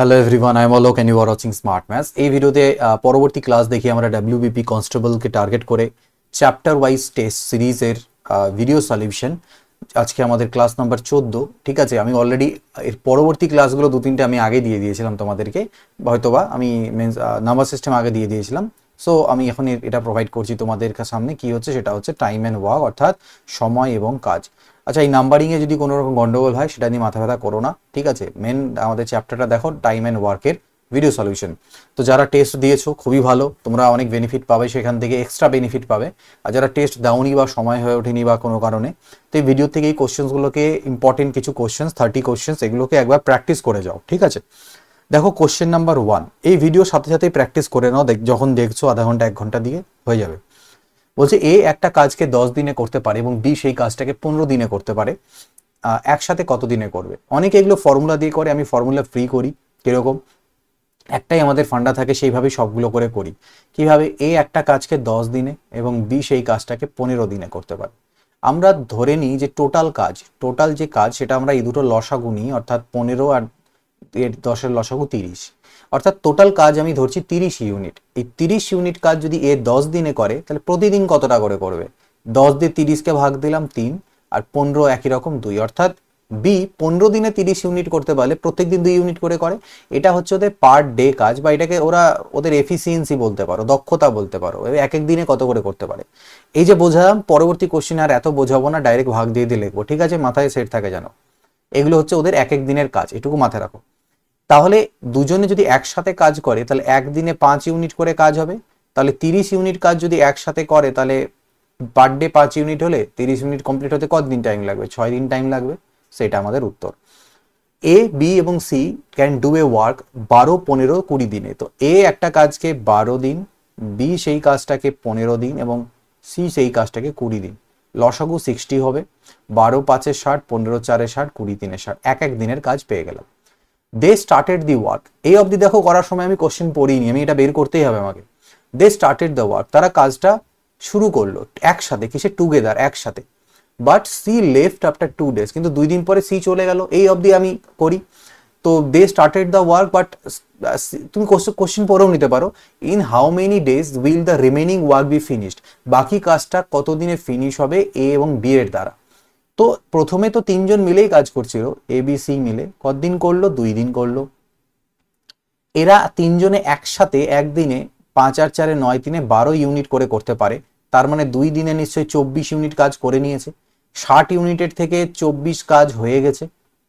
Hello everyone, I am Alok and you are watching smart maths. এই ভিডিওতে পরবর্তী class দেখি আমরা ডাব্লিউবিপি কনস্টেবলকে টার্গেট করে চ্যাপ্টার ওয়াইজ টেস্ট সিরিজের ভিডিও সলিউশন। আজকে আমাদের ক্লাস নাম্বার 14। ঠিক আছে, আমি অলরেডি এর পরবর্তী ক্লাসগুলো দু তিনটে আমি আগে দিয়ে দিয়েছিলাম তোমাদেরকে, হয়তোবা আমি মিনস নাম্বার সিস্টেম আগে দিয়ে দিয়েছিলাম। সো আমি এখন এটা প্রোভাইড করছি তোমাদের সামনে। কি হচ্ছে সেটা হচ্ছে টাইম অ্যান্ড ওয়ার্ক, অর্থাৎ সময় এবং কাজ। আচ্ছা, এই নাম্বারিংয়ে যদি কোনো রকম গন্ডগোল হয় সেটা নিয়ে মাথা ব্যথা করো না, ঠিক আছে। মেন আমাদের চ্যাপ্টারটা দেখো, টাইম অ্যান্ড ওয়ার্কের ভিডিও সলিউশন। তো যারা টেস্ট দিয়েছো খুবই ভালো, তোমরা অনেক বেনিফিট পাবে, সেখান থেকে এক্সট্রা বেনিফিট পাবে। আর যারা টেস্ট দাওনি বা সময় হয়ে ওঠেনি বা কোনো কারণে, তো এই ভিডিও থেকে এই কোশ্চেন্সগুলোকে, ইম্পর্টেন্ট কিছু কোশ্চেন্স 30 কোশ্চেন্স, এগুলোকে একবার প্র্যাকটিস করে যাও, ঠিক আছে। দেখো কোশ্চেন নাম্বার 1, এই ভিডিওর সাথে সাথেই প্র্যাকটিস করে নাও, যখন দেখছো আধা ঘন্টা 1 ঘন্টা দিয়ে হয়ে যাবে। বলছে এ একটা কাজকে 10 দিনে করতে পারে এবং বি সেই কাজটাকে 15 দিনে করতে পারে, একসাথে কত দিনে করবে? অনেকে এগুলো ফর্মুলা দিয়ে করে, আমি ফর্মুলা ফ্রি করি। কিরকম? একটাই আমাদের ফান্ডা থাকে, সেইভাবেই সবগুলো করে করি। কিভাবে? এ একটা কাজকে 10 দিনে এবং বি সেই কাজটাকে 15 দিনে করতে পারে। আমরা ধরে নিই যে টোটাল যে কাজ সেটা আমরা এই দুটো লসাগু নিই, অর্থাৎ 15 আর 10-এর লসাগু 30, অর্থাৎ টোটাল কাজ আমি ধরছি 30 ইউনিট। এই 30 ইউনিট কাজ যদি এ 10 দিনে করে, তাহলে প্রতিদিন কতটা করে করবে? 10 দিয়ে 30কে ভাগ দিলাম 3, আর 15 একই রকম 2, অর্থাৎ বি 15 দিনে 30 ইউনিট করতে পারলে প্রত্যেকদিন 2 ইউনিট করে করে। এটা হচ্ছে ওদের পার ডে কাজ, বা এটাকে ওদের এফিসিয়েন্সি বলতে পারো, দক্ষতা বলতে পারো, এক এক দিনে কত করে করতে পারে। এই যে বোঝালাম, পরবর্তী কোশ্চেন আর এত বোঝাবো না, ডাইরেক্ট ভাগ দিয়ে দিয়ে লিখবো, ঠিক আছে? মাথায় সেট থাকে জানো, এগুলো হচ্ছে ওদের এক এক দিনের কাজ, এটুকু মাথায় রাখো। তাহলে দুজনে যদি একসাথে কাজ করে তাহলে একদিনে 5 ইউনিট করে কাজ হবে। তাহলে 30 ইউনিট কাজ যদি একসাথে করে, তাহলে পার ডে 5 ইউনিট হলে 30 ইউনিট কমপ্লিট হতে কতদিন টাইম লাগবে? 6 দিন টাইম লাগবে। সেটা আমাদের উত্তর। এ, বি এবং C can do a work 12, 15, 20 দিনে। তো এ একটা কাজকে 12 দিন, বি সেই কাজটাকে 15 দিন এবং সি সেই কাজটাকে 20 দিন। লসাগু 60 হবে। 12 5 60, 15 4 60, 20 3 60, এক এক দিনের কাজ পেয়ে গেলাম। দে স্টার্টেড দি ওয়ার্ক, এই অবধি দেখো করার সময় আমি কোশ্চেন পড়িনি, আমি এটা বের করতেই হবে আমাকে। দে স্টার্টেড দ্য ওয়ার্ক, তারা কাজটা শুরু করলো একসাথে, কিসে? টুগেদার, একসাথে। But C left after 2 days, কিন্তু 2 দিন পরে সি চলে গেল। এই অবধি আমি করি। তো they started the work, but তুমি কোশ্চেন পড়েও নিতে পারো, in how many days will the remaining work be finished, বাকি কাজটা কতদিনে ফিনিশ হবে এ এবং বি এর দ্বারা। তো প্রথমে তো 3 জন মিলেই কাজ করছিল, এ বি সি মিলে। কতদিন করলো? 2 দিন করলো। এরা 3 জনে একসাথে একদিনে 5 আর 4 9 3 12 ইউনিট করে করতে পারে। তার মানে 2 দিনে নিশ্চয়ই 24 ইউনিট কাজ করে নিয়েছে। 60 ইউনিটের থেকে 24 কাজ হয়ে গেছে,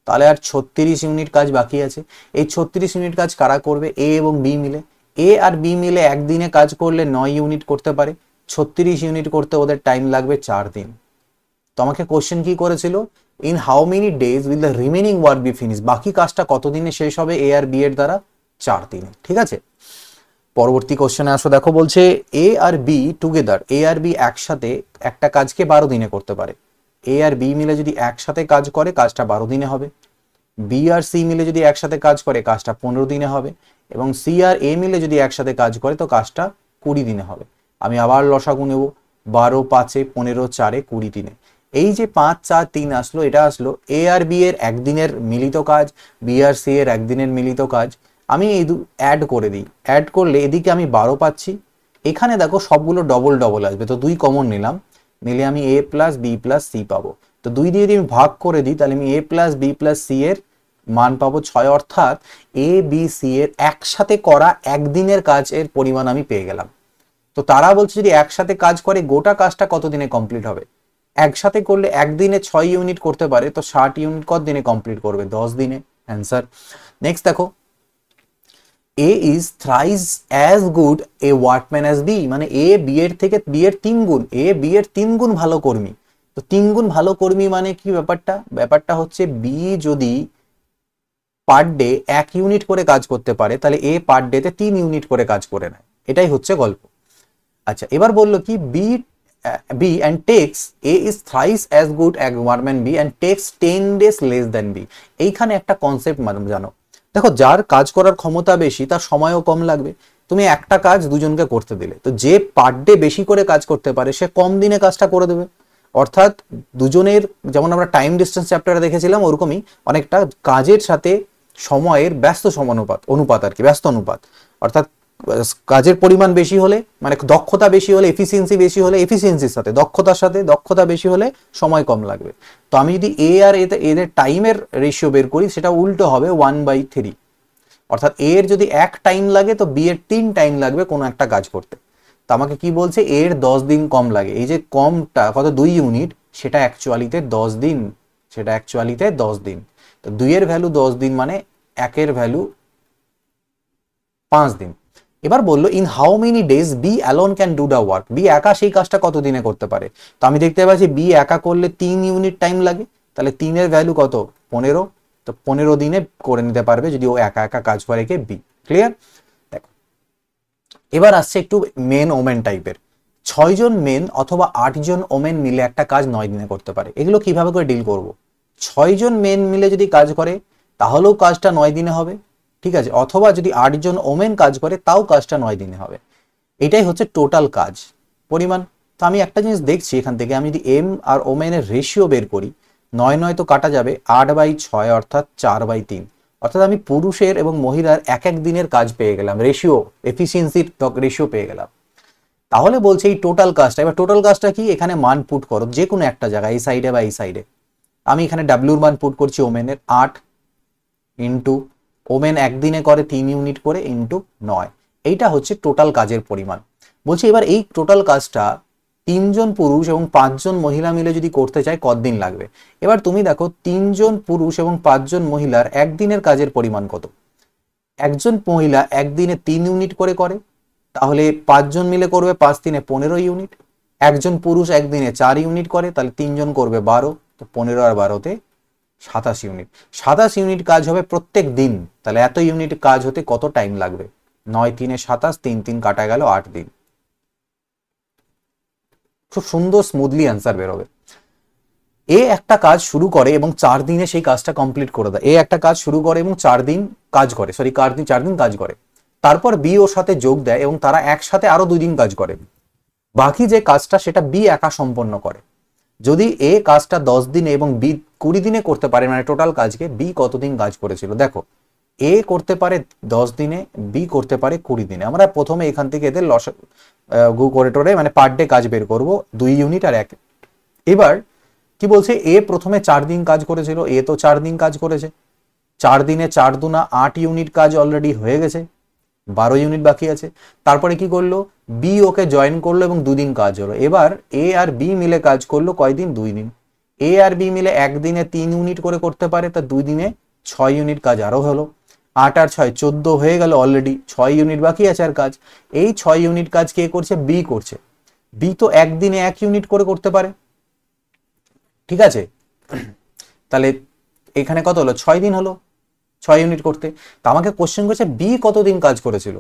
তাহলে আর 36 ইউনিট কাজ বাকি আছে। এই 36 ইউনিট কাজ কারা করবে? এ এবং বি মিলে। এ আর বি মিলে একদিনে কাজ করলে 9 ইউনিট করতে পারে। 36 ইউনিট করতে ওদের টাইম লাগবে 4 দিন। তো আমাকে কোশ্চেন কি করেছিল? In how many days will the remaining work B finish, বাকি কাজটা কতদিনে শেষ হবে এ আর বি এর দ্বারা? 4 দিনে, ঠিক আছে। পরবর্তী কোশ্চেনে আসো, দেখো বলছে এ আর বি টুগেদার, এ আর বি একসাথে একটা কাজকে 12 দিনে করতে পারে। এ আর বি মিলে যদি একসাথে কাজ করে, কাজটা 12 দিনে হবে। বি আর সি মিলে যদি একসাথে কাজ করে, কাজটা 15 দিনে হবে। এবং সি আর এ মিলে যদি একসাথে কাজ করে, তো কাজটা 20 দিনে হবে। আমি আবার লসাগু নেব, 12 5 15 4 20 দিনে। এই যে 5 4 3 আসলো, এটা আসলো এ আর বি এর একদিনের মিলিত কাজ, বি আর সি এর একদিনের মিলিত কাজ। আমি এই অ্যাড করে দিই, অ্যাড করলে এদিকে আমি 12 পাচ্ছি। এখানে দেখো সবগুলো ডবল ডবল আসবে, তো 2 কমন নিলাম, নিলে আমি এ প্লাস বি প্লাস সি পাবো। তো 2 দিয়ে যদি আমি ভাগ করে দিই, তাহলে আমি এ প্লাস বি প্লাস সি এর মান পাবো 6, অর্থাৎ এ বি সি এর একসাথে করা একদিনের কাজের পরিমাণ আমি পেয়ে গেলাম। তো তারা বলছে যদি একসাথে কাজ করে গোটা কাজটা কত দিনে কমপ্লিট হবে? একসাথে করলে একদিনে 6 ইউনিট করতে পারে, তো 60 ইউনিট কত দিনে কমপ্লিট করবে? 10 দিনে। অ্যান্সার। নেক্সট দেখো, A is thrice as good a workman as B, মানে এ বি এর থেকে বি এর 3 গুণ, এ বি এর 3 গুণ ভালো কর্মী। তো 3 গুণ ভালো কর্মী মানে কি ব্যাপারটা হচ্ছে বি যদি পার ডে 1 ইউনিট করে কাজ করতে পারে, তাহলে এ পার ডেতে 3 ইউনিট করে কাজ করে নেয়। এটাই হচ্ছে গল্প। আচ্ছা, এবার বললো কি B and takes A is thrice as good as workman B and takes 10 days less than B। এইখানে একটা কনসেপ্ট জানো, দেখো যার কাজ করার ক্ষমতা বেশি তার সময়ও কম লাগবে। তুমি একটা কাজ দুজনকে করতে দিলে, তো যে পার ডে বেশি করে কাজ করতে পারে সে কম দিনে কাজটা করে দেবে। অর্থাৎ দুজনের, যেমন আমরা টাইম ডিস্টেন্স চ্যাপ্টারে দেখেছিলাম, ওরকমই অনেকটা কাজের সাথে সময়ের ব্যস্ত সমানুপাত অনুপাত আর কি, ব্যস্ত অনুপাত, অর্থাৎ কাজের পরিমাণ বেশি হলে মানে দক্ষতা বেশি হলে এফিসিয়েন্সি বেশি হলে, এফিসিয়েন্সির সাথে দক্ষতার সাথে দক্ষতা বেশি হলে সময় কম লাগবে। তো আমি যদি এ আর এদের টাইমের রেশিও বের করি সেটা উল্টো হবে 1/3, অর্থাৎ এ এর যদি 1 টাইম লাগে তো বি এর 3 টাইম লাগবে কোনো একটা কাজ করতে। তো আমাকে কি বলছে, এর 10 দিন কম লাগে, এই যে কমটা কত 2 ইউনিট, সেটা অ্যাকচুয়ালিতে 10 দিন, সেটা অ্যাকচুয়ালিতে 10 দিন। তো 2 এর ভ্যালু 10 দিন মানে 1 এর ভ্যালু 5 দিন। এবার বললো in how many days B alone can do the work, B একা সেই কাজটা কত দিনে করতে পারে। তো আমি দেখতে পাচ্ছি বি একা করলে 3 ইউনিট টাইম লাগে, তাহলে 3 এর ভ্যালু কত 15, তো 15 দিনে করে নিতে পারবে যদি ও একা একা কাজ করে কে বি। ক্লিয়ার? দেখো এবার আসছে একটু মেন ওমেন টাইপের, 6 জন মেন অথবা 8 জন ওমেন মিলে একটা কাজ 9 দিনে করতে পারে। এগুলো কিভাবে করে ডিল করব? 6 জন মেন মিলে যদি কাজ করে তাহলেও কাজটা 9 দিনে হবে, ঠিক আছে, অথবা যদি 8 জন ওমেন কাজ করে তাও কাজটা 9 দিনে হবে। এটাই হচ্ছে টোটাল কাজ পরিমাণ। তো আমি একটা জিনিস দেখছি এখান থেকে, আমি যদি এম আর ওমেনের রেশিও বের করি, 9 তো কাটা যাবে, 8/6 অর্থাৎ 4/3, অর্থাৎ আমি পুরুষের এবং মহিলার এক এক দিনের কাজ পেয়ে গেলাম, রেশিও এফিসিয়েন্সির রেশিও পেয়ে গেলাম। তাহলে বলছে এই টোটাল কাজটা, এবার টোটাল কাজটা কি, এখানে মান পুট করো যে কোনো একটা জায়গায়, এই সাইডে বা এই সাইডে। আমি এখানে ডাব্লিউর মান পুট করছি ওমেনের 8 ইন্টু ওমেন একদিনে করে 3 ইউনিট করে ইন্টু 9, এইটা হচ্ছে টোটাল কাজের পরিমাণ। বলছি এবার এই টোটাল কাজটা 3 জন পুরুষ এবং 5 জন মহিলা মিলে যদি করতে চায় কতদিন লাগবে। এবার তুমি দেখো 3 জন পুরুষ এবং 5 জন মহিলার একদিনের কাজের পরিমাণ কত। একজন মহিলা একদিনে 3 ইউনিট করে করে, তাহলে 5 জন মিলে করবে 5 3 15 ইউনিট। একজন পুরুষ একদিনে 4 ইউনিট করে, তাহলে 3 জন করবে 12, তো 15 আর 12তে 27 ইউনিট। 27 ইউনিট কাজ হবে প্রত্যেক দিন, তাহলে এত ইউনিট কাজ হতে কত টাইম লাগবে, 9 3 27, 3 3 কাটা গেল 8 দিন। খুব সুন্দর স্মুথলি অ্যান্সার বেরোবে। এ একটা কাজ শুরু করে এবং 4 দিনে সেই কাজটা কমপ্লিট করে দেয়। এ একটা কাজ শুরু করে এবং 4 দিন কাজ করে, 4 দিন কাজ করে, তারপর বি ওর সাথে যোগ দেয় এবং তারা একসাথে আরো 2 দিন কাজ করে। বাকি যে কাজটা সেটা বি একা সম্পন্ন করে। যদি এ কাজটা 10 দিনে এবং বি 20 দিনে করতে পারে, মানে টোটাল কাজকে বি কতদিন কাজ করেছিল, দেখো এ করতে পারে 10 দিনে, বি করতে পারে 20 দিনে। আমরা প্রথমে এখান থেকে এদের লসাগু করে টোরে মানে পার ডে কাজ বের করব, 2 ইউনিট আর 1। এবার কি বলছে, এ প্রথমে 4 দিন কাজ করেছিল, এ তো 4 দিন কাজ করেছে, 4 দিনে 4 দুনা 8 ইউনিট কাজ অলরেডি হয়ে গেছে, 12 ইউনিট বাকি আছে। তারপরে কি করলো, বি ওকে জয়েন করলো এবং 2 দিন কাজ হলো। এবার এ আর বি মিলে কাজ করলো কয়দিন, 2 দিন। এ আর বি মিলে একদিনে 3 ইউনিট করে করতে পারে, তা 2 দিনে 6 ইউনিট কাজ আরো হলো, 8 আর 6 14 হয়ে গেল, অলরেডি 6 ইউনিট বাকি আছে আর কাজ। এই 6 ইউনিট কাজ কে করছে, বি করছে। বি তো একদিনে 1 ইউনিট করে করতে পারে, ঠিক আছে, তাহলে এখানে কত হলো, 6 দিন হলো 6 ইউনিট করতে। তো আমাকে কোশ্চেন করছে বি কতদিন কাজ করেছিল,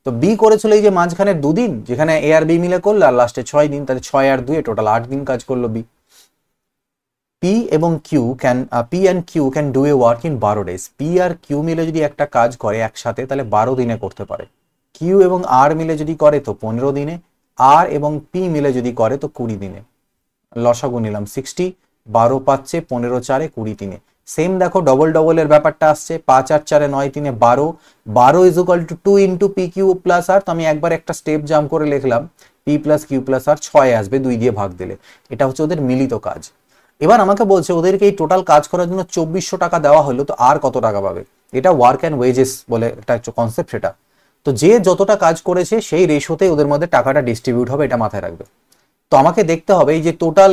তো বি করেছিল এই যে মাঝখানে 2 দিন, যেখানে এ আর বি মিলে করলো, আর লাস্টে 6 দিন, তাহলে 6 আর 2 টোটাল 8 দিন কাজ করলো B. P and Q can do a work in 12 days. P আর কিউ মিলে যদি একটা কাজ করে একসাথে তাহলে 12 দিনে করতে পারে। কিউ এবং আর মিলে যদি করে তো 15 দিনে, আর এবং পি মিলে যদি করে তো 20 দিনে। লসাগু নিলাম 60, 12 পাচ্ছে, 15 4 20 3। সেম দেখো ডবল ডবলের ব্যাপারটা আসছে, 5 আর 4 9 3 12, 12 is equal to 2 into P Q plus R. তো আমি একবার একটা স্টেপ জাম্প করে লিখলাম P plus Q plus R, 6 আসবে 2 দিয়ে ভাগ দিলে। এটা হচ্ছে ওদের মিলিত কাজ। এবার আমাকে বলছে ওদেরকে এই টোটাল কাজ করার জন্য 2400 টাকা দেওয়া হলো, তো আর কত টাকা পাবে। এটা ওয়ার্ক অ্যান্ড ওয়েজেস বলে একটা কনসেপ্ট সেটা। তো যে যতটা কাজ করেছে সেই রেশোতে ওদের মধ্যে টাকাটা ডিস্ট্রিবিউট হবে, এটা মাথায় রাখবে। তো আমাকে দেখতে হবে এই যে টোটাল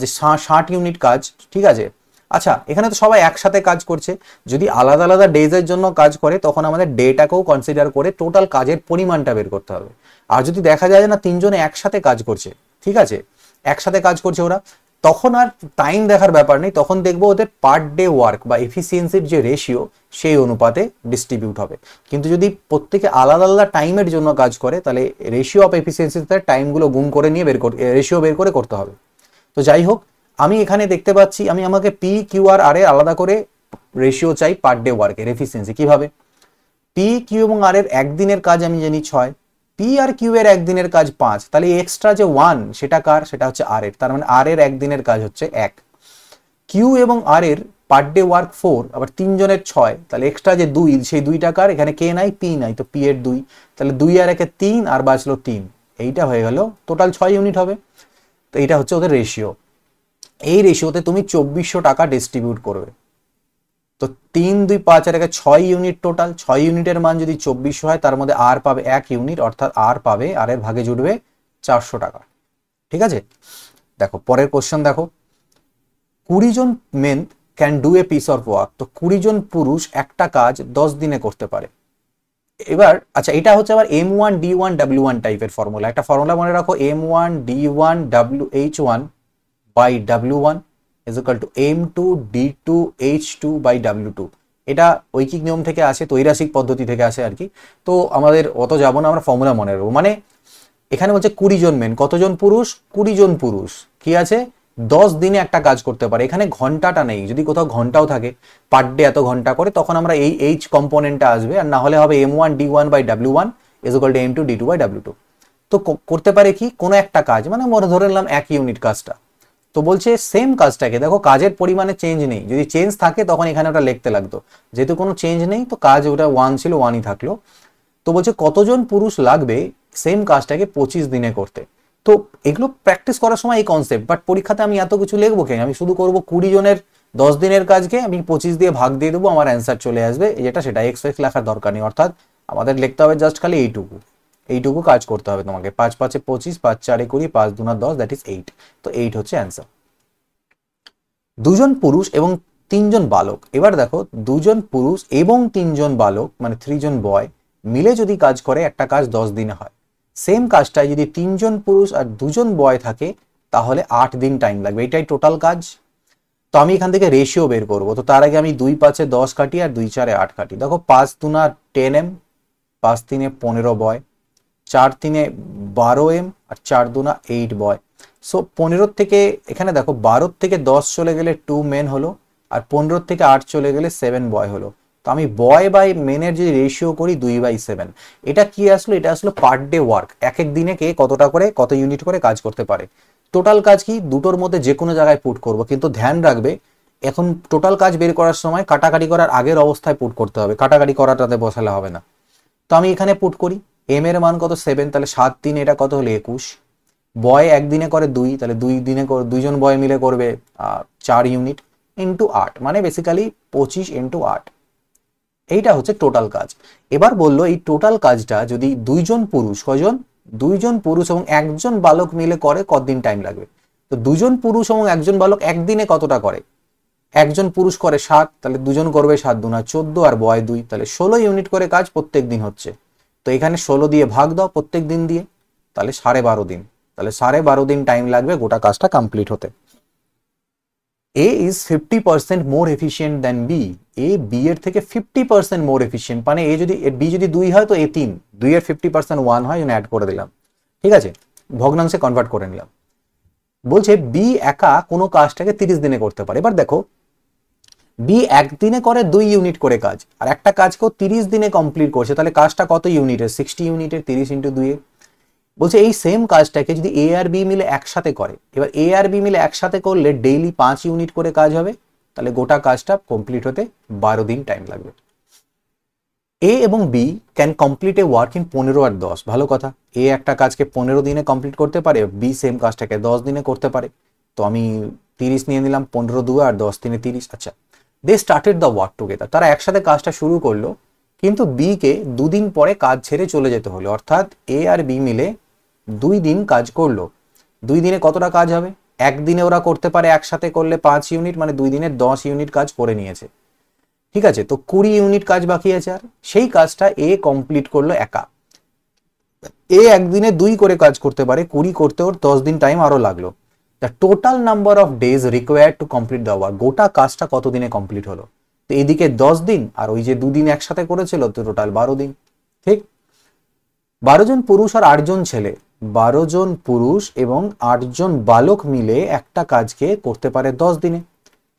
যে 60 ইউনিট কাজ, ঠিক আছে। আচ্ছা এখানে তো সবাই একসাথে কাজ করছে, যদি আলাদা আলাদা ডেজের জন্য কাজ করে তখন আমাদের ডেটাকেও কনসিডার করে টোটাল কাজের পরিমাণটা বের করতে হবে। আর যদি দেখা যায় না 3 জনে একসাথে কাজ করছে, ঠিক আছে, একসাথে কাজ করছে ওরা, তখন আর টাইম দেখার ব্যাপার নেই, তখন দেখবো ওদের পার ডে ওয়ার্ক বা এফিসিয়েন্সির যে রেশিও সেই অনুপাতে ডিস্ট্রিবিউট হবে। কিন্তু যদি প্রত্যেকে আলাদা আলাদা টাইমের জন্য কাজ করে তাহলে রেশিও অফ এফিসিয়েন্সিতে টাইমগুলো গুণ করে নিয়ে রেশিও বের করে করতে হবে। তো যাই হোক, আমি এখানে দেখতে পাচ্ছি আমাকে পি কিউ আর আর এর আলাদা করে রেশিও চাই পার ডে ওয়ার্কের এফিসিয়েন্সি। কিভাবে, পি কিউ এবং আর এর একদিনের কাজ আমি জানি 6, পি আর কিউ এর একদিনের কাজ 5, তাহলে এক্সট্রা যে 1 সেটা কার, সেটা হচ্ছে আর এর, তার মানে আর এর একদিনের কাজ হচ্ছে 1। কিউ এবং আর এর পার ডে ওয়ার্ক 4, আবার 3 জনের 6, তাহলে এক্সট্রা যে 2, সেই 2 টাকার এখানে কে নাই, পি নাই, তো পি এর 2, তাহলে 2 আর 1 3 আর বাঁচলো 3, এইটা হয়ে গেল টোটাল 6 ইউনিট হবে। তো এইটা হচ্ছে ওদের রেশিও। এই রেশিওতে তুমি 2400 টাকা ডিস্ট্রিবিউট করবে। তো 3 2 5 আর 6 ইউনিট টোটাল, 6 ইউনিটের মান যদি 2400 হয়, তার মধ্যে আর পাবে 1 ইউনিট, অর্থাৎ আর পাবে, আর এর ভাগে জুড়বে 400 টাকা। ঠিক আছে, দেখো পরের কোশ্চেন দেখো, 20 জন men can do a piece of work. তো 20 জন পুরুষ একটা কাজ 10 দিনে করতে পারে। এবার আচ্ছা, এটা হচ্ছে আবার M1 D1 W1 টাইপের ফর্মুলা। একটা ফর্মুলা মনে রাখো, M1 D1 WH1 by W1 is equal to M2 D2 H2 by W2। এটা ঐকিক নিয়ম থেকে আসে, তৈরাসিক পদ্ধতি থেকে আসে আর কি। তো আমাদের অত যাবো না, আমরা ফর্মুলা মনে রাখবো। মানে এখানে বলছে 20 জন মেন, কতজন পুরুষ, 20 জন পুরুষ কি আছে, 10 দিনে একটা কাজ করতে পারে। এখানে ঘন্টাটা নেই, যদি কোথাও ঘন্টাও থাকে পার ডে এত ঘন্টা করে, তখন আমরা এই এইচ কম্পোনেন্টটা আসবে, আর না হলে হবে M1 D1 by W1 is equal to M2 D2 by W2। তো করতে পারে কি, কোনো একটা কাজ, মানে মনে ধরে নিলাম 1 ইউনিট কাজটা। তো বলছে সেম কাজটাকে, দেখো কাজের পরিমাণে চেঞ্জ নেই, যদি চেঞ্জ থাকে তখন এখানে ওটা লিখতে লাগতো, যেহেতু কোনো চেঞ্জ নেই তো কাজ ওটা 1 ছিল 1ই থাকলো। তো বলছে কতজন পুরুষ লাগবে সেম কাজটাকে 25 দিনে করতে। তো এগুলো প্র্যাকটিস করার সময় এই কনসেপ্ট, বাট পরীক্ষাতে আমি এত কিছু লিখবো কেন, আমি শুধু করবো 20 জনের 10 দিনের কাজকে আমি 25 দিয়ে ভাগ দিয়ে দেবো, আমার অ্যান্সার চলে আসবে, যেটা সেটা এক্স এক্স লেখার দরকার নেই। অর্থাৎ আমাদের লিখতে হবে জাস্ট খালি এইটুকু কাজ করতে হবে তোমাকে। 5 5 এ 25, 5 4 এ 20, 5 2 10, দ্যাট ইজ 8। তো 8 হচ্ছে অ্যান্সার। 2 জন পুরুষ এবং 3 জন বালক। এবার দেখো 2 জন পুরুষ এবং 3 জন বালক, মানে 3 জন বয় মিলে যদি কাজ করে, একটা কাজ 10 দিনে হয়। সেম কাজটায় যদি 3 জন পুরুষ আর 2 জন বয় থাকে, তাহলে 8 দিন টাইম লাগবে। এটাই টোটাল কাজ। তো আমি এখান থেকে রেশিও বের করবো। তো তার আগে আমি 2 5 এ 10 কাটি আর 2 4 এ 8 কাটি। দেখো 5 2 10M, 5 3 এ 15 বয়, 4 3 এ 12M, আর 4 2 8 বয়। সো 15 থেকে এখানে দেখো 12 থেকে 10 চলে গেলে 2 মেন হলো, আর 15 থেকে 8 চলে গেলে 7 বয় হলো। তো আমি বয় বাই মেনের যদি রেশিও করি 2/7, এটা কি আসলো, এটা আসলো পার ডে ওয়ার্ক, এক এক দিনে কে কতটা করে, কত ইউনিট করে কাজ করতে পারে। টোটাল কাজ কি, দুটোর মধ্যে যে কোনো জায়গায় পুট করব, কিন্তু ধ্যান রাখবে এখন টোটাল কাজ বের করার সময় কাটাকাটি করার আগের অবস্থায় পুট করতে হবে, কাটাকাটি করাটাতে বসালে হবে না। তো আমি এখানে পুট করি, এম এর মান কত 7, তাহলে 7 3 এটা কত হলো 21। বয় একদিনে করে 2, তাহলে 2 দিনে 2 জন বয় মিলে করবে 4 ইউনিট ইন্টু 8, মানে বেসিক্যালি 25 ইন্টু 8। এইটা হচ্ছে টোটাল কাজ। এবার বললো এই টোটাল কাজটা যদি 2 জন পুরুষ, কয়জন, 2 জন পুরুষ এবং 1 জন বালক মিলে করে, কতদিন টাইম লাগবে। তো 2 জন পুরুষ এবং 1 জন বালক একদিনে কতটা করে, একজন পুরুষ করে 7, তাহলে 2 জন করবে 7 2 14, আর বয় 2, তাহলে 16 ইউনিট করে কাজ প্রত্যেক দিন হচ্ছে। তো এখানে 16 দিয়ে ভাগ দাও প্রত্যেক দিন দিয়ে, তাহলে 12.5 দিন, তাহলে 12.5 দিন টাইম লাগবে গোটা কাজটা কমপ্লিট হতে। A is 50% more efficient than B. A B এর থেকে 50% more efficient, মানে A যদি B যদি 2 হয় তো A 3, 2 এর 50% 1 হয়, অ্যাড করে দিলাম। ঠিক আছে, ভগ্নাংশে কনভার্ট করে নিলাম। বলছে B একা কোনো কাজটাকে 30 দিনে করতে পারে। এবার দেখো B একদিনে করে 2 ইউনিট করে কাজ, আর একটা কাজকেও 30 দিনে কমপ্লিট করছে, তাহলে কাজটা কত ইউনিটের, 60 ইউনিটের, 30 ইন্টু 2। বলছে এই সেম কাজটাকে যদি এ আর বি মিলে একসাথে করে, এবার এ আর বি মিলে একসাথে করলে ডেইলি 5 ইউনিট করে কাজ হবে, তাহলে গোটা কাজটা কমপ্লিট হতে 12 দিন টাইম লাগবে। এ এবং B can complete a work in 15 আর 10। ভালো কথা, এ একটা কাজকে 15 দিনে কমপ্লিট করতে পারে, বি সেম কাজটাকে 10 দিনে করতে পারে। তো আমি 30 নিয়ে নিলাম, 15 2 আর 10 3 30। আচ্ছা, they started the work together, তারা একসাথে কাজটা শুরু করলো, কিন্তু বি কে 2 দিন পরে কাজ ছেড়ে চলে যেতে হলো। অর্থাৎ এ আর বি মিলে 2 দিন কাজ করলো। 2 দিনে কতটা কাজ হবে, একদিনে ওরা করতে পারে একসাথে করলে 5 ইউনিট, মানে 2 দিনে 10 ইউনিট কাজ করে নিয়েছে। ঠিক আছে, তো 20 ইউনিট কাজ বাকি আছে, আর সেই কাজটা এ কমপ্লিট করলো একা। এ একদিনে 2 করে কাজ করতে পারে, 20 করতে ওর 10 দিন টাইম আরো লাগলো। The total number of days required to complete the work, গোটা কাজটা কত দিনে কমপ্লিট হলো। তো এদিকে 10 দিন, আর ওই যে 2 দিন একসাথে করেছিল, তো টোটাল 12 দিন। ঠিক, 12 জন পুরুষ আর 8 জন ছেলে, 12 জন পুরুষ এবং 8 জন বালক মিলে একটা কাজকে করতে পারে 10 দিনে,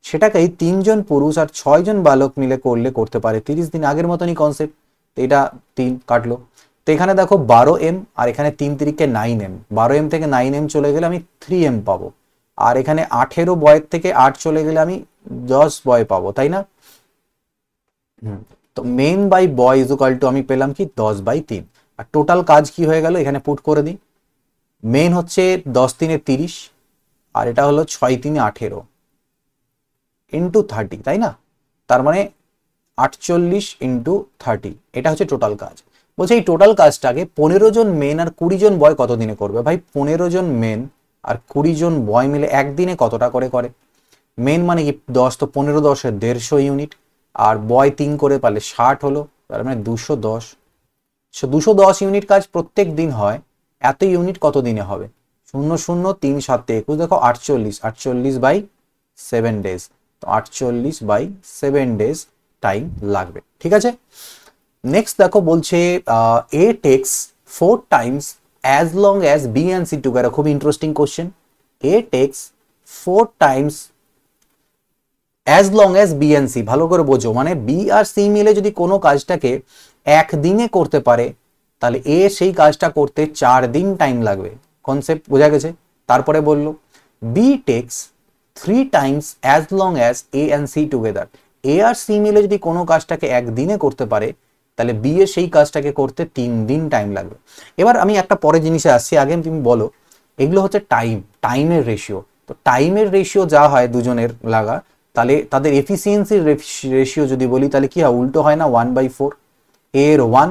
সেটাকেই 3 জন পুরুষ আর 6 জন বালক মিলে করলে করতে পারে 30 দিন। আগের মতনই কনসেপ্ট। তো এটা 3 কাটলো। তো এখানে দেখো 12M, আর এখানে 3 3 9M, 12M থেকে 9M চলে গেলে আমি 3M পাবো, আর এখানে 18 বয়ের থেকে 8 চলে গেলে আমি 10 বয় পাবো, তাই না? তো men by boy is equal to আমি পেলাম কি 10/3। আর টোটাল কাজ কি হয়ে গেল, এখানে পুট করে দিই। মেন হচ্ছে 10 3 30, আর এটা হলো 6 3 18 ইন্টু 30, তাই না? তার মানে 48 ইন্টু 30, এটা হচ্ছে টোটাল কাজ। বলছে এই টোটাল কাজটাকে 15 জন মেন আর 20 জন বয় কত দিনে করবে? ভাই 15 জন মেন আর 20 জন বয় মিলে একদিনে কতটা করে করে? মেন মানে কি 10, তো 15 10 150 ইউনিট, আর বয় 3 করে পারলে 60 হলো, তার মানে 210। 210 ইউনিট কাজ প্রত্যেক দিন হয়, এত ইউনিট কত দিনে হবে? 0 0 3 7 21, দেখো 48, 48/7 ডেজ, তো 48/7 ডেজ টাইম লাগবে, ঠিক আছে? নেক্সট দেখো বলছে A takes 4 times as long as B and C together. খুব interesting question. A takes 4 times as long as B and C, ভালো করে বোঝো, মানে বি আর সি মিলে যদি কোনো কাজটাকে একদিনে করতে পারে, তাহলে এ সেই কাজটা করতে 4 দিন টাইম লাগবে। কনসেপ্ট বোঝা গেছে? তারপরে বললো B takes 3 times as long as A and C together. A আর সি মিলে যদি কোনো কাজটাকে একদিনে করতে পারে, তাহলে বি এর সেই কাজটাকে করতে 3 দিন টাইম লাগবে। এবার আমি একটা পরে জিনিসে আসছি, আগে তুমি বলো, এগুলো হচ্ছে টাইমের রেশিও। তো টাইমের রেশিও যা হয় দুজনের লাগা, তাহলে তাদের এফিসিয়েন্সির রেশিও যদি বলি, তাহলে কি হয়? উল্টো হয় না, 1/4। এ এর 1,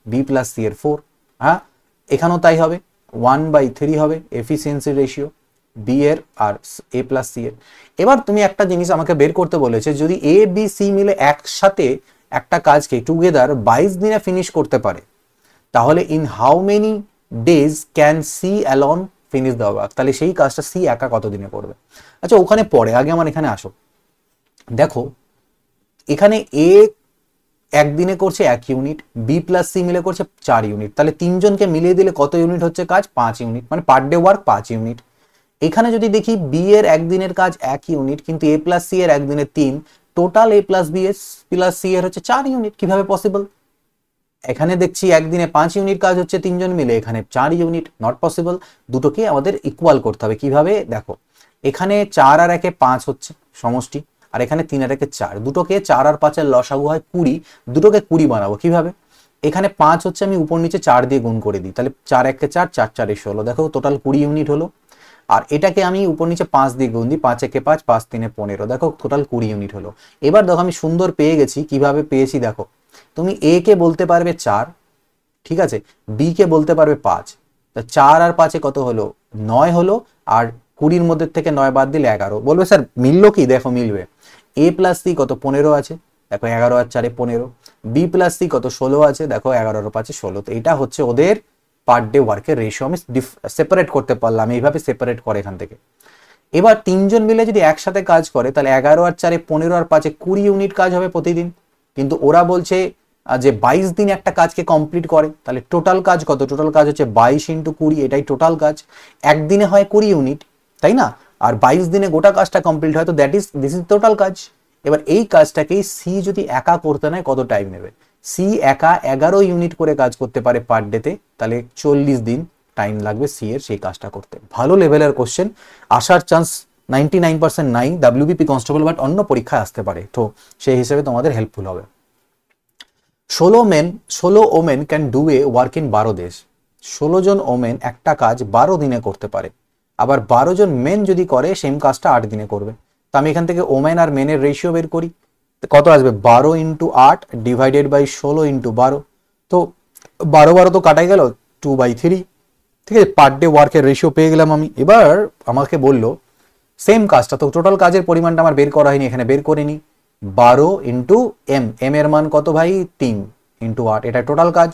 বি প্লাস সি এর 4। হ্যাঁ, এখানেও তাই হবে, 1/3 হবে এফিসিয়েন্সির রেশিও বি এর আর এ প্লাস সি এর। এবার তুমি একটা জিনিস আমাকে বের করতে বলেছে, যদি এ বি সি মিলে একসাথে একটা কাজকে টুগেদার 22 দিনে ফিনিশ করতে পারে, তাহলে in how many days can C alone finish the work? তাহলে সেই কাজটা সি একা কত দিনে করবে? আচ্ছা ওখানে পরে, আগে আমার এখানে আসো। দেখো এখানে এ একদিনে করছে 1 ইউনিট, বি প্লাস সি মিলে করছে 4 ইউনিট, তাহলে তিনজনকে মিলিয়ে দিলে কত ইউনিট হচ্ছে কাজ? 5 ইউনিট, মানে পার ডে ওয়ার্ক 5 ইউনিট। এখানে যদি দেখি বি এর একদিনের কাজ 1 ইউনিট, কিন্তু এ প্লাস সি এর একদিনে 3, টোটাল এ প্লাস বি এস প্লাস সি এর হচ্ছে 4 ইউনিট। কিভাবে পসিবল? এখানে দেখছি একদিনে 5 ইউনিট কাজ হচ্ছে তিনজন মিলে, এখানে 4 ইউনিট, নট পসিবল। দুটোকে আমাদের ইকুয়াল করতে হবে। কিভাবে? দেখো এখানে 4 আর 1 5 হচ্ছে সমষ্টি, আর এখানে 3 আর 1 4, দুটোকে 4 আর 5 এর লসাগু হয় 20, দুটোকে 20 বানাবো। কিভাবে? এখানে 5 হচ্ছে, আমি উপর নিচে 4 দিয়ে গুণ করে দিই, তাহলে 4 1 4, 4 4 16, দেখো টোটাল 20 ইউনিট হলো। আর এটাকে আমি উপর নিচে 5 দিয়ে গুণ দিই, 5 1 5, 5 3 15, দেখো টোটাল 20 ইউনিট হলো। এবার দেখো আমি সুন্দর পেয়ে গেছি। কিভাবে পেয়েছি? দেখো তুমি এ কে বলতে পারবে 4, ঠিক আছে, বি কে বলতে পারবে 5, তা 4 আর 5 কত হলো? 9 হলো, আর 20 মধ্যে থেকে 9 বাদ দিলে 11। বলবে স্যার মিললো কি? দেখো মিলবে। এ প্লাস সি কত? 15 আছে, দেখো 11 আর 4 15। বি প্লাস সি কত? 16 আছে, দেখো 11 আর 5 16। তো এটা হচ্ছে ওদের পার ডে ওয়ার্কের রেশিও। আমি সেপারেট করতে পারলাম, এইভাবে সেপারেট করে এখান থেকে। এবার তিনজন মিলে যদি একসাথে কাজ করে, তাহলে 11 আর 4 15 আর 5 20 ইউনিট কাজ হবে প্রতিদিন। কিন্তু ওরা বলছে যে 22 দিন একটা কাজকে কমপ্লিট করে, তাহলে টোটাল কাজ কত? টোটাল কাজ হচ্ছে 22 × 20, এটাই টোটাল কাজ। একদিনে হয় 20 ইউনিট, তাই না? আর 22 দিনে গোটা কাজটা কমপ্লিট হয়, তো দিস ইজ টোটাল কাজ। এবার এই কাজটাকে সি যদি একা করতে নেয়, কত টাইম নেবে? সি একা 11 ইউনিট করে কাজ করতে পারে পার ডেতে, তাহলে 40 দিন টাইম লাগবে সি এর সেই কাজটা করতে। ভালো লেভেলের কোশ্চেন, আসার চান্স 99% নাই ডাব্লিউবিপি কনস্টেবল, বাট অন্য পরীক্ষায় আসতে পারে, তো সেই হিসেবে তোমাদের হেল্পফুল হবে। 16 women can do a work in 12 days. 16 জন ওমেন একটা কাজ 12 দিনে করতে পারে। আবার 12 জন মেন যদি করে সেম কাজটা 8 দিনে করবে। তো আমি এখান থেকে ওমেন আর মেনের রেশিও বের করি, কত আসবে? 12 × 8 ডিভাইডেড বাই 16 × 12, তো 12 12 তো কাটাই গেল, 2/3, ঠিক আছে। পার ডে ওয়ার্কের রেশিও পেয়ে গেলাম আমি। এবার আমাকে বললো সেম কাজটা, তো টোটাল কাজের পরিমাণটা আমার বের করা হয়নি, এখানে বের করে নিই। 12 × এম, এম এর মান কত ভাই? 3 × 8, এটা টোটাল কাজ।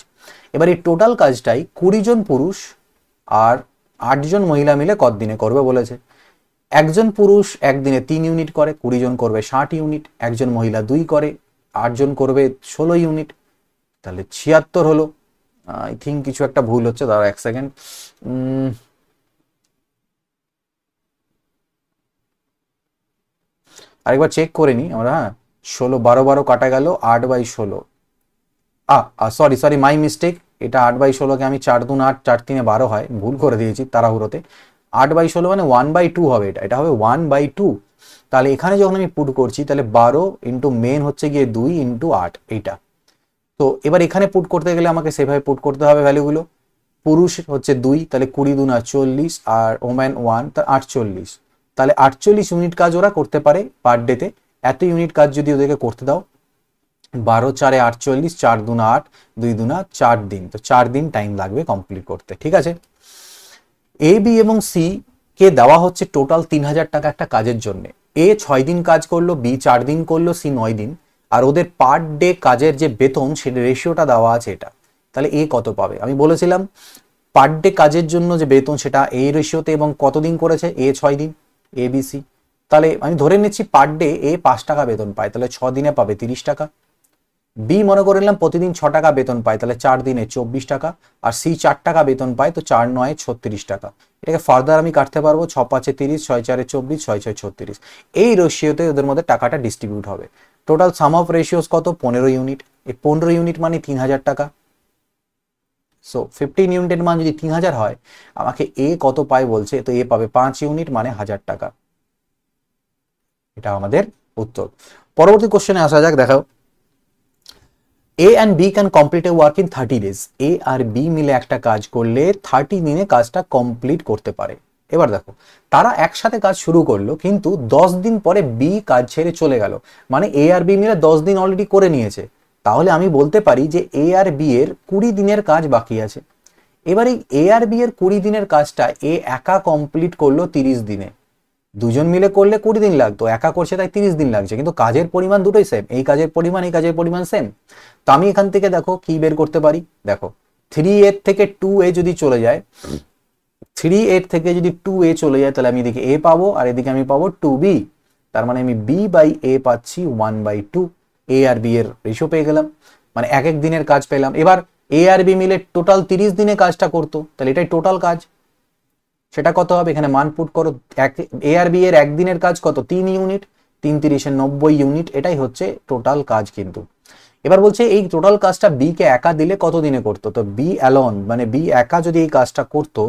এবার এই টোটাল কাজটাই 20 জন পুরুষ আর 8 জন মহিলা মিলে কত দিনে করবে বলেছে। একজন পুরুষ একদিনে 3 ইউনিট করে, 20 জন করবে 60 ইউনিট। একজন মহিলা 2 করে, 8 জন করবে 16 ইউনিট, তাহলে 76 হলো। আই থিঙ্ক কিছু একটা ভুল হচ্ছে, দাঁড়াও 1 সেকেন্ড। আরেকবার চেক করে নিই আমরা। হ্যাঁ, 16 12 12 কাটা গেল, 8/16। সরি মাই মিস্টেক, এটা 8/16কে আমি 4 2 8 4 3 12 হয়, ভুল করে দিয়েছি তাড়াহুড়োতে। 8/16 মানে 1/2 হবে, এটা হবে 1/2। তাহলে এখানে যখন আমি পুট করছি তাহলে 12 ইন্টু মেন হচ্ছে গিয়ে 2 ইন্টু 8 এইটা। তো এবার এখানে পুট করতে গেলে আমাকে সেভাবে পুট করতে হবে ভ্যালুগুলো। পুরুষ হচ্ছে 2, তাহলে 20 দুনা 40, আর ওম্যান 1, তার 48। তাহলে 48 ইউনিট কাজ ওরা করতে পারে পার ডেতে। এত ইউনিট কাজ যদি ওদেরকে করতে দাও, 12 4 48, 4 দুনা 8, 2 দুনা 4 দিন, তো 4 দিন টাইম লাগবে কমপ্লিট করতে। ঠিক আছে, এ বি এবং সি কে দেওয়া হচ্ছে টোটাল 3000 টাকা একটা কাজের জন্য। এ 6 দিন কাজ করলো, বি 4 দিন করলো, সি 9 দিন, আর ওদের পার ডে কাজের যে বেতন সেটা রেশিওটা দেওয়া আছে এটা। তাহলে এ কত পাবে? আমি বলেছিলাম পার ডে কাজের জন্য যে বেতন সেটা এই রেশিওতে, এবং কতদিন করেছে? এ 6 দিন, এ বি সি। তাহলে আমি ধরে নিচ্ছি পার ডে এ 5 টাকা বেতন পায়, তাহলে 6 দিনে পাবে 30 টাকা। বি মনে করে নিলাম প্রতিদিন 6 টাকা বেতন পায়, তাহলে 4 দিনে 24 টাকা। আর সি 4 টাকা বেতন পায়, তো 4 9 36 টাকা। এটাকে ফার্দার আমি কাটতে পারবো, 6 5 30, 6 4 24, 6 6 36। এই রেশিওতে ওদের মধ্যে টাকাটা ডিস্ট্রিবিউট হবে। টোটাল সাম অফ রেশিওস কত? 15 ইউনিট। এই 15 ইউনিট মানে 3000 টাকা। সো 15 ইউনিটের মান যদি 3000 হয়, আমাকে এ কত পায় বলছে, তো এ পাবে 5 ইউনিট মানে 1000 টাকা। এটা আমাদের উত্তর। পরবর্তী কোশ্চেনে আসা যাক। দেখো, A and B can complete a work in 30 days. A আর বি মিলে একটা কাজ করলে 30 দিনে কাজটা কমপ্লিট করতে পারে। এবার দেখো, তারা একসাথে কাজ শুরু করলো, কিন্তু 10 দিন পরে বি কাজ ছেড়ে চলে গেল। মানে এ আর বি মিলে 10 দিন অলরেডি করে নিয়েছে। তাহলে আমি বলতে পারি যে এ আর বি এর 20 দিনের কাজ বাকি আছে। এবার এই এ আর বি এর 20 দিনের কাজটা এ একা কমপ্লিট করলো 30 দিনে। দুজন মিলে করলে 20 দিন লাগতো, একা করছে তাই 30 দিন লাগছে, কিন্তু কাজের পরিমাণ দুটোই সেম। এই কাজের পরিমাণ, এই কাজের পরিমাণ সেম। তো আমি এখান থেকে দেখো কি বের করতে পারি। দেখো, 3a থেকে 2a যদি চলে যায়, 3a থেকে যদি 2a চলে যায়, তাহলে আমি এদিকে a পাবো আর এদিকে আমি পাবো 2b। তার মানে আমি b বাই a পাচ্ছি 1/2। a আর b এর রেশিও পেয়ে গেলাম, মানে এক এক দিনের কাজ পেলাম। এবার a আর b মিলে টোটাল 30 দিনে কাজটা করতো, তাহলে এটাই টোটাল কাজ। সেটা কত হবে? এখানে মান পুট করো। এ আর বি এর একদিনের কাজ কত? 3 ইউনিট। 3 3 90 ইউনিট, এটাই হচ্ছে টোটাল কাজ কিন্তু। এবার বলছে এই টোটাল কাজটা বি কে একা দিলে কত দিনে করতো? তো বি অ্যালন, মানে বি একা যদি এই কাজটা করতো,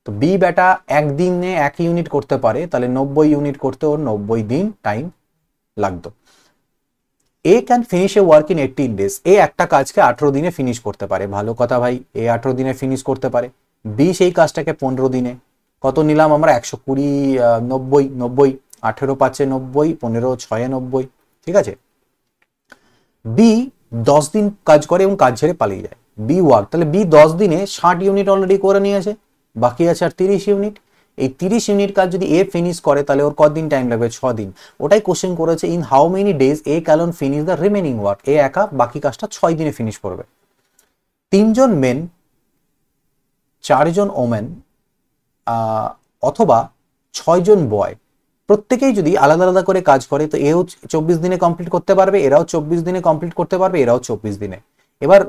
তো বি বেটা একদিনে 1 ইউনিট করতে পারে, তাহলে 90 ইউনিট করতে ওর 90 দিন টাইম লাগতো। A can finish a work in 18 days. A একটা কাজকে 18 দিনে ফিনিশ করতে পারে। ভালো কথা ভাই, এ 18 দিনে ফিনিশ করতে পারে। বি সেই কাজটাকে 15 দিনে। কত নিলাম আমরা? 120, 90 90, 18 5 90, 15 6 90। ঠিক আছে, বি 10 দিন কাজ করে এবং কাজ ছেড়ে পালিয়ে যায়। বি ওয়ার্ক, তাহলে বি 10 দিনে 60 ইউনিট অলরেডি করে নিয়েছে, বাকি আছে আর 30 ইউনিট। এই 30 ইউনিট কাজ যদি এ ফিনিশ করে, তাহলে ওর কতদিন টাইম লাগবে? 6 দিন। ওটাই কোশ্চেন করেছে, in how many days A can finish the remaining work. A একা বাকি কাজটা 6 দিনে ফিনিশ করবে। 3 জন মেন, 4 জন ওমেন, অথবা 6 জন বয়, প্রত্যেকেই যদি আলাদা আলাদা করে কাজ করে, তো এও 24 দিনে কমপ্লিট করতে পারবে, এরাও 24 দিনে কমপ্লিট করতে পারবে, এরাও 24 দিনে। এবার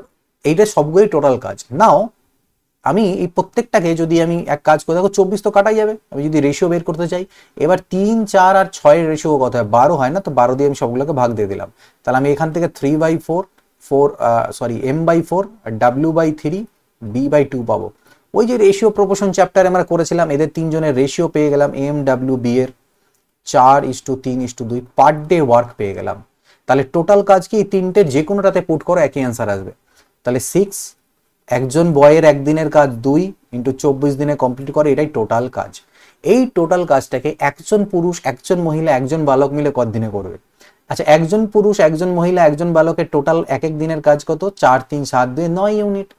এইটা সবগুলোই টোটাল কাজ। নাও আমি এই প্রত্যেকটাকে যদি আমি এক কাজ করে, দেখো 24 তো কাটাই যাবে আমি যদি রেশিও বের করতে চাই। এবার 3 4 আর 6 এর রেশিও কত হয়? 12 হয় না? তো 12 দিয়ে আমি সবগুলোকে ভাগ দিয়ে দিলাম। তাহলে আমি এখান থেকে 3/4, m/4, w/3, b/2 পাবো। ওই যে রেশিও প্রপোর্শন চ্যাপ্টারে আমরা করেছিলাম, এদের 3 জনের রেশিও পেয়ে গেলাম, এম ডাব্লিউ বি এর 4:3:2 পার ডে ওয়ার্ক পেয়ে গেলাম। তাহলে টোটাল কাজ কি? এই তিনটে যে কোনোটাতে পুট করো একই অ্যান্সার আসবে। তাহলে 6, একজন বয়ের একদিনের কাজ 2 ইন্টু 24 দিনে কমপ্লিট করে, এটাই টোটাল কাজ। এই টোটাল কাজটাকে একজন পুরুষ, একজন মহিলা, একজন বালক মিলে কত দিনে করবে? আচ্ছা, একজন পুরুষ, একজন মহিলা, একজন বালকের টোটাল এক এক দিনের কাজ কত? 4 3 7 2 9 ইউনিট।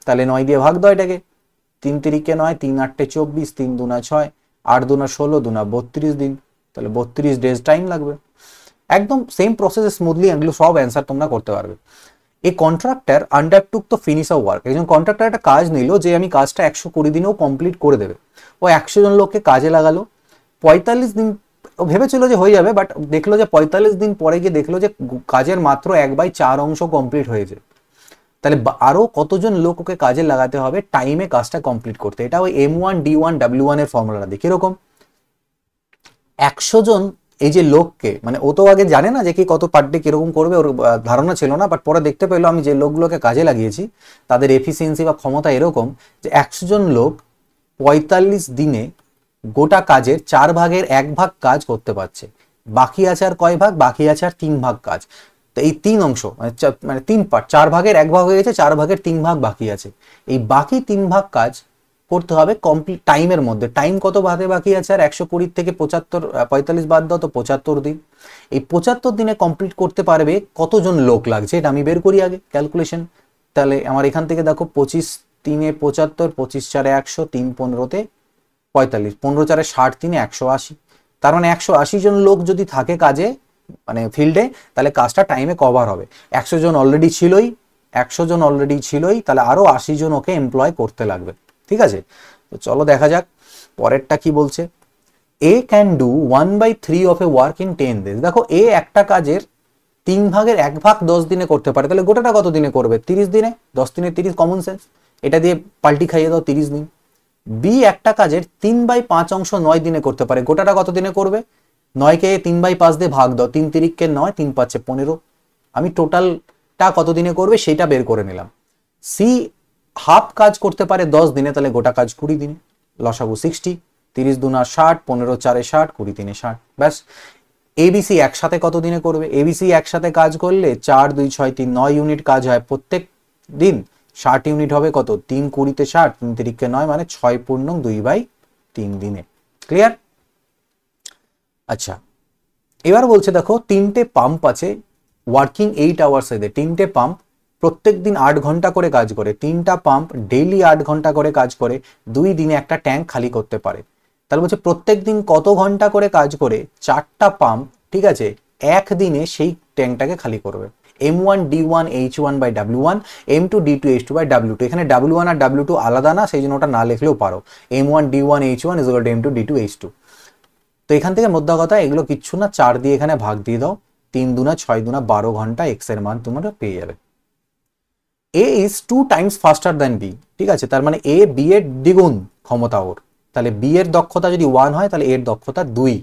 তাহলে 9 দিয়ে ভাগ দাও এটাকে। 3 3 9, 3 8 24, 3 2 6, 8 2 16, 2 32 দিন। তাহলে 32 ডেজ টাইম লাগবে। একদম সেম প্রসেসে স্মুথলি এগুলো সব অ্যান্সার তোমরা করতে পারবে। এই কন্ট্রাক্টর আন্ডারটুক তো ফিনিশ আ ওয়ার্ক। একজন কন্ট্রাক্টর একটা কাজ নিল যে আমি কাজটা 120 দিনেও কমপ্লিট করে দেবে। ও 100 জন লোককে কাজে লাগালো। 45 দিন ও ভেবেছিল যে হয়ে যাবে, বাট দেখলো যে 45 দিন পরে গিয়ে দেখলো যে কাজের মাত্র 1/4 অংশ কমপ্লিট হয়েছে। তাহলে আরো কতজন লোক ওকে কাজে লাগাতে হবে টাইমে কাজটা কমপ্লিট করতে? এটা ওই M1 D1 W1 এর ফর্মুলাটা দিয়ে কিরকম? 100 জন এই যে লোককে, মানে ও তো আগে জানে না যে কি কত পার ডে কিরকম করবে, ওর ধারণা ছিল না, বাট পরে দেখতে পেলো আমি যে লোকগুলোকে কাজে লাগিয়েছি তাদের এফিসিয়েন্সি বা ক্ষমতা এরকম যে 100 জন লোক 45 দিনে গোটা কাজের 4/1 কাজ করতে পারছে, বাকি আছে আর কয় ভাগ, বাকি আছে আর 3 ভাগ কাজ। তো এই 3 অংশ মানে 3 পার্ট, 4/1 হয়ে গেছে, 4/3 বাকি আছে। এই বাকি 3 ভাগ কাজ করতে হবে কমপ্লিট টাইমের মধ্যে। টাইম কত ভাগে বাকি আছে আর 120 থেকে 45 বাদ দাও তো 75 দিন। এই 75 দিনে কমপ্লিট করতে পারবে কতজন লোক লাগছে এটা আমি বের করি আগে ক্যালকুলেশন। তাহলে আমার এখান থেকে দেখো 25 3 75, 25 4 100, 3 15 45, 15 4 60, 3 180। তার মানে 180 জন লোক যদি থাকে কাজে মানে ফিল্ডে, তাহলে কাজটা টাইমে কভার হবে। 100 জন অলরেডি ছিলই, 100 জন অলরেডি ছিলই, তাহলে আরো 80 জন ওকে এমপ্লয় করতে লাগবে। ঠিক আছে, তো চলো দেখা যাক পরেরটা কি বলছে। A can do 1/3 of a work in 10 days। দেখো এ একটা কাজের 3/1 10 দিনে করতে পারে, তাহলে গোটাটা কত দিনে করবে? 30 দিনে। 10 দিনে 30, কমন সেন্স, এটা দিয়ে পাল্টি খাইয়ে দাও 30 দিন। বি একটা কাজের 3/5 অংশ 9 দিনে করতে পারে, গোটাটা কত দিনে করবে? 9কে 3/5 দিয়ে ভাগ দাও, 3 তিরিককে 9, 3 5 15। আমি টোটালটা কত দিনে করবে সেটা বের করে নিলাম। সি হাফ কাজ করতে পারে 10 দিনে, তাহলে গোটা কাজ 20 দিনে। লসাগু 60, 30 দুনা 60, 15 4 60, 20 3 60, ব্যাস। এবিসি একসাথে কত দিনে করবে? এবিসি একসাথে কাজ করলে 4 2 6 3 9 ইউনিট কাজ হয় প্রত্যেক দিন। 60 ইউনিট হবে কত? 3 20 তে 60, 3 তিরিকে 9, মানে 6 পূর্ণং 2/3 দিনে। ক্লিয়ার? আচ্ছা, এবার বলছে দেখো 3টে পাম্প আছে, ওয়ার্কিং 8 আওয়ার্স এ। 3টে পাম্প প্রত্যেক দিন 8 ঘন্টা করে কাজ করে। 3টা পাম্প ডেইলি 8 ঘন্টা করে কাজ করে, 2 দিনে একটা ট্যাঙ্ক খালি করতে পারে। তাহলে বলছে প্রত্যেক দিন কত ঘন্টা করে কাজ করে 4টা পাম্প, ঠিক আছে, একদিনে সেই ট্যাঙ্কটাকে খালি করবে। M1 D1 H1 by W1, M2 D2 H2 by W2। এখানে W1 আর W2 আলাদা না, সেই জন্য ওটা না লিখলেও পারো। M1 D1 H1 is equal to M2 D2 H2। তো এখান থেকে মোদ্দা কথা এগুলো কিচ্ছু না, 4 দিয়ে এখানে ভাগ দিয়ে দাও, 3 দুনা 6 দুনা 12 ঘন্টা, এক্স এর মান তোমরা পেয়ে যাবে। A is 2 times faster than B. ঠিক আছে, তার মানে এ বি এর দ্বিগুণ ক্ষমতা ওর। তাহলে বি এর দক্ষতা যদি 1 হয়, তাহলে এর দক্ষতা 2।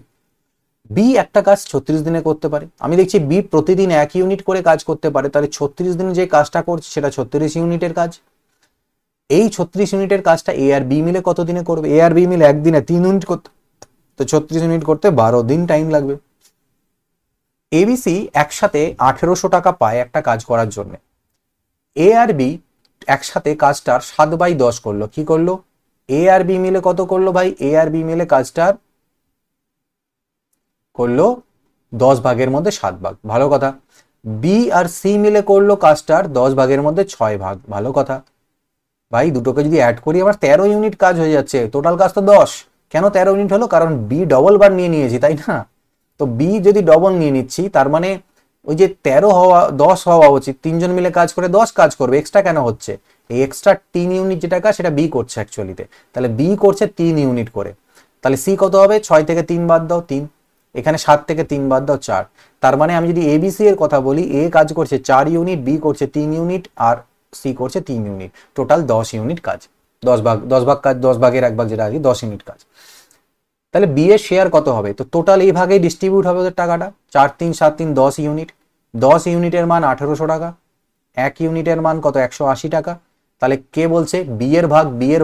বি একটা কাজ 36 দিনে করতে পারে। আমি দেখছি বি প্রতিদিন 1 ইউনিট করে কাজ করতে পারে, তাহলে 36 দিনে যে কাজটা করছে সেটা 36 ইউনিটের কাজ। এই 36 ইউনিটের কাজটা এ আর বি মিলে কত দিনে করবে? এ আর বি মিলে একদিনে 3 ইউনিট করতে, তো 36 ইউনিট করতে 12 দিন টাইম লাগবে। এবিসি একসাথে 1800 টাকা পায় একটা কাজ করার জন্য। এ আর বি একসাথে কাজটার 7/10 করলো। কি করলো? এ আর বি মিলে কত করলো ভাই? এ আর বি মিলে কাজটার করলো 10 ভাগের মধ্যে 7 ভাগ, ভালো কথা। বি আর সি মিলে করলো কাজটার 10 ভাগের মধ্যে 6 ভাগ, ভালো কথা। ভাই দুটোকে যদি অ্যাড করি আবার 13 ইউনিট কাজ হয়ে যাচ্ছে, টোটাল কাজ তো 10। কেন 13 ইউনিট হলো? কারণ বি ডবল বার নিয়ে নিয়েছি, তাই না? তো বি যদি ডবল নিয়ে নিচ্ছি, তার মানে ওই যে 13 হওয়া 10 হওয়া উচিত, 3 জন মিলে কাজ করে 10 কাজ করবে, এক্সট্রা কেন হচ্ছে? এই এক্সট্রা 3 ইউনিট যেটা কাজ সেটা বি করছে অ্যাকচুয়ালিতে, তাহলে বি করছে 3 ইউনিট করে। তাহলে সি কত হবে? 6 থেকে 3 বাদ দাও 3, এখানে 7 থেকে 3 বাদ দাও 4। তার মানে আমি যদি এবিসি এর কথা বলি, এ কাজ করছে 4 ইউনিট, বি করছে 3 ইউনিট, আর সি করছে 3 ইউনিট, টোটাল 10 ইউনিট কাজ। 10 ভাগ কাজ, 10 ভাগের 1 ভাগ যেটা আছে, 10 ইউনিট কাজ। তাহলে বি এর শেয়ার কত হবে? তো টোটাল এই ভাগেই ডিস্ট্রিবিউট হবে ওদের টাকাটা। 4 3 7 3 10 ইউনিট, 10 ইউনিটের মান 1800 টাকা, 1 ইউনিটের মান কত? 180 টাকা। তাহলে কে বলছে বি এর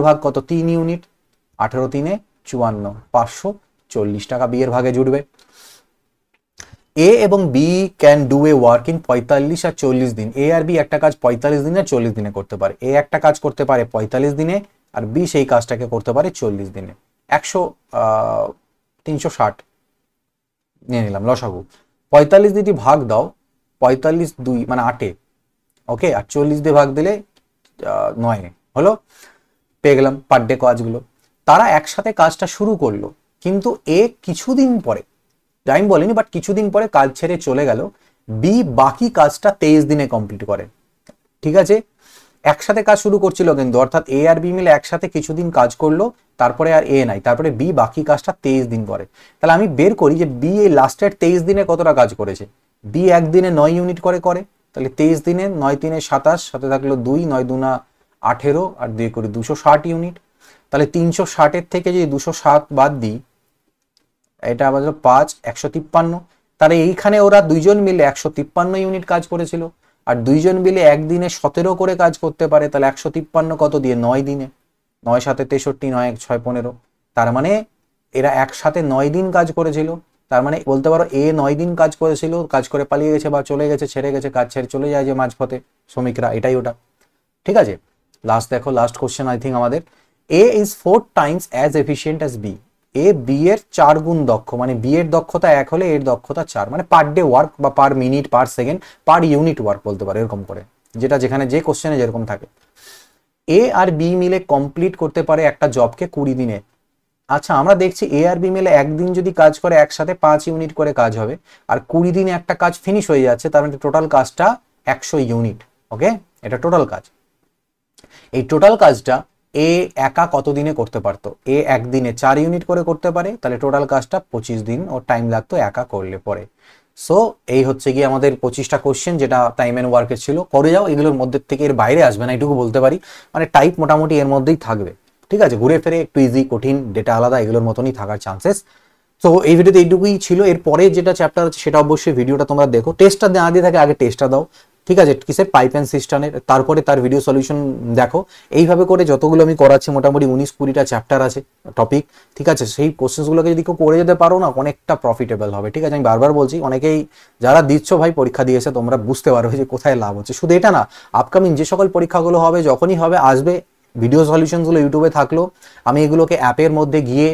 ভাগ কত? 3 ইউনিট, 18 3 54, 540 টাকা বি এর ভাগে জুড়বে। এ এবং B can do a work in 45 আর 40 দিন। এ আর বি একটা কাজ 45 দিনে আর 40 দিনে করতে পারে। এ একটা কাজ করতে পারে 45 দিনে, আর বি সেই কাজটাকে করতে পারে 40 দিনে। 360 নিয়ে নিলাম লসাগু। 45 দিয়ে ভাগ দাও, 45 2 মানে 8, ওকে, আর 40 দিয়ে ভাগ দিলে 9 হলো। পেয়ে গেলাম পার ডে কাজগুলো। তারা একসাথে কাজটা শুরু করলো, কিন্তু এ কিছুদিন পরে, টাইম বলেনি বাট কিছুদিন পরে কাজ ছেড়ে চলে গেল। বি বাকি কাজটা 23 দিনে কমপ্লিট করে। ঠিক আছে, একসাথে কাজ শুরু করছিল কিন্তু, অর্থাৎ এ আর বি মিলে একসাথে কিছুদিন কাজ করলো, তারপরে আর এ নাই, তারপরে বি বাকি কাজটা 23 দিন করে। তাহলে আমি বের করি যে বি এই লাস্টের 23 দিনে কতটা কাজ করেছে। বি একদিনে 9 ইউনিট করে, তাহলে 23 দিনে 9 3 27, সাথে থাকলো 2, 9 2 18, আর 2 করে 260 ইউনিট। তাহলে 360 থেকে যদি 207 বাদ দিই, এটা আবার 5 153। তাহলে এইখানে ওরা দুইজন মিলে 153 ইউনিট কাজ করেছিল, আর দুইজন মিলে একদিনে 17 করে কাজ করতে পারে। তাহলে 153 কত দিয়ে? 9 দিনে, 9 7 63, 9 1 6 15। তার মানে এরা একসাথে 9 দিন কাজ করেছিল, তার মানে বলতে পারো এ 9 দিন কাজ করেছিল, কাজ করে পালিয়ে গেছে বা চলে গেছে, ছেড়ে গেছে, কাজ ছেড়ে চলে যায় যে মাঝপথে শ্রমিকরা, এটাই ওটা। ঠিক আছে, লাস্ট দেখো, লাস্ট কোশ্চেন আই থিঙ্ক আমাদের, A is 4 times as efficient as B. A B এর 4 গুণ দক্ষ, মানে বি এর দক্ষতা 1 হলে এর দক্ষতা 4, মানে পার ডে ওয়ার্ক বা per minute, per second, per unit work বলতে পারো, এরকম করে, যেটা যেখানে যে কোশ্চেনে যেরকম থাকে। এ আর বি মিলে কমপ্লিট করতে পারে একটা জবকে 20 দিনে। আচ্ছা, আমরা দেখছি এ আর বি মিলে একদিন যদি কাজ করে একসাথে 5 ইউনিট করে কাজ হবে, আর 20 দিনে একটা কাজ ফিনিশ হয়ে যাচ্ছে, তার মানে টোটাল কাজটা 100 ইউনিট। ওকে, এটা টোটাল কাজ। এই টোটাল কাজটা এ একা কত দিনে করতে পারতো? এ একদিনে 4 ইউনিট করে করতে পারে, তাহলে টোটাল কাজটা 25 দিন ওর টাইম লাগতো একা করলে পরে। সো এই হচ্ছে গিয়ে আমাদের 25টা কোশ্চেন, যেটা টাইম এন্ড ওয়ার্কের ছিল। করে যাও, এগুলোর মধ্যে থেকে এর বাইরে আসবে না, এটুকু বলতে পারি, মানে টাইপ মোটামুটি এর মধ্যেই থাকবে। ঠিক আছে, ঘুরে ফিরে একটু ইজি, কঠিন, ডেটা আলাদা, এগুলোর মতনই থাকার চান্সেস। তো এই ভিডিওতে এইটুকুই ছিল। এর পরে যেটা চ্যাপ্টার আছে সেটা অবশ্যই ভিডিওটা তোমরা দেখো। টেস্টটা না দিয়ে থাকে, আগে টেস্টটা দাও। ঠিক আছে, কিসের? পাইপ অ্যান্ড সিস্টেমের, তারপরে তার ভিডিও সলিউশন দেখো। এইভাবে করে যতগুলো আমি করাচ্ছি, মোটামুটি 19-20টা চ্যাপ্টার আছে টপিক। ঠিক আছে, সেই কোশ্চেন্সগুলোকে যদি কেউ করে যেতে পারো না, অনেকটা প্রফিটেবল হবে। ঠিক আছে, আমি বারবার বলছি, অনেকেই যারা দিচ্ছ ভাই পরীক্ষা দিয়েছে, তোমরা বুঝতে পারবে যে কোথায় লাভ হচ্ছে। শুধু এটা না, আপকামিং যে সকল পরীক্ষাগুলো হবে, যখনই হবে আসবে, ভিডিও সলিউশনগুলো ইউটিউবে থাকলো, আমি এগুলোকে অ্যাপের মধ্যে গিয়ে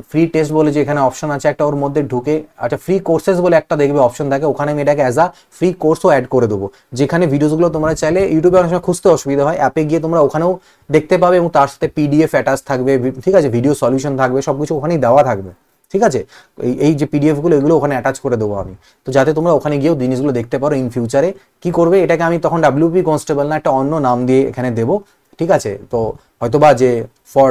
ফ্রি টেস্ট বলে যে এখানে অপশন আছে একটা, ওর মধ্যে ঢুকে, আচ্ছা ফ্রি কোর্সেস বলে একটা দেখবে অপশন থাকে, ওখানে আমি এটাকে অ্যাজ আ ফ্রি কোর্সও অ্যাড করে দেবো, যেখানে ভিডিওসগুলো তোমরা চাইলে ইউটিউবে অনেক সময় খুঁজতে অসুবিধা হয়, অ্যাপে গিয়ে তোমরা ওখানেও দেখতে পাবে, এবং তার সাথে পিডিএফ অ্যাটাচ থাকবে। ঠিক আছে, ভিডিও সলিউশন থাকবে, সবকিছু ওখানেই দেওয়া থাকবে। ঠিক আছে, এই যে পিডিএফগুলো, এগুলো ওখানে অ্যাটাচ করে দেবো আমি, তো যাতে তোমরা ওখানে গিয়েও জিনিসগুলো দেখতে পারো। ইন ফিউচারে কি করবে, এটাকে আমি তখন ডাব্লিউপি কনস্টেবল না, একটা অন্য নাম দিয়ে এখানে দেবো। ঠিক আছে, তো হয়তোবা যে for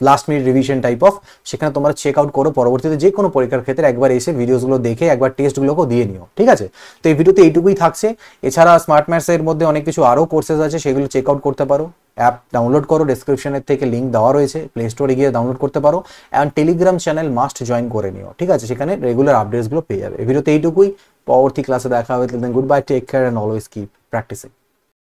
last minute revision type of, সেখানে তোমরা চেক আউট করো, পরবর্তীতে যে কোনো পরীক্ষার ক্ষেত্রে একবার এসে ভিডিওসগুলো দেখে একবার টেস্টগুলোকেও দিয়ে নিও। ঠিক আছে, তো এই ভিডিওতে এইটুকুই থাকছে। এছাড়া স্মার্ট ম্যাথসের মধ্যে অনেক কিছু আরও কোর্সেস আছে, সেগুলো চেক আউট করতে পারো। অ্যাপ ডাউনলোড করো, ডেসক্রিপশনের থেকে লিঙ্ক দেওয়া রয়েছে, প্লে স্টোরে গিয়ে ডাউনলোড করতে পারো। And Telegram channel must join করে নিও। ঠিক আছে, সেখানে রেগুলার আপডেটসগুলো পেয়ে যাবে। এই ভিডিওতে এইটুকুই, পরবর্তী ক্লাসে দেখা হবে। Goodbye, take care and always keep practising.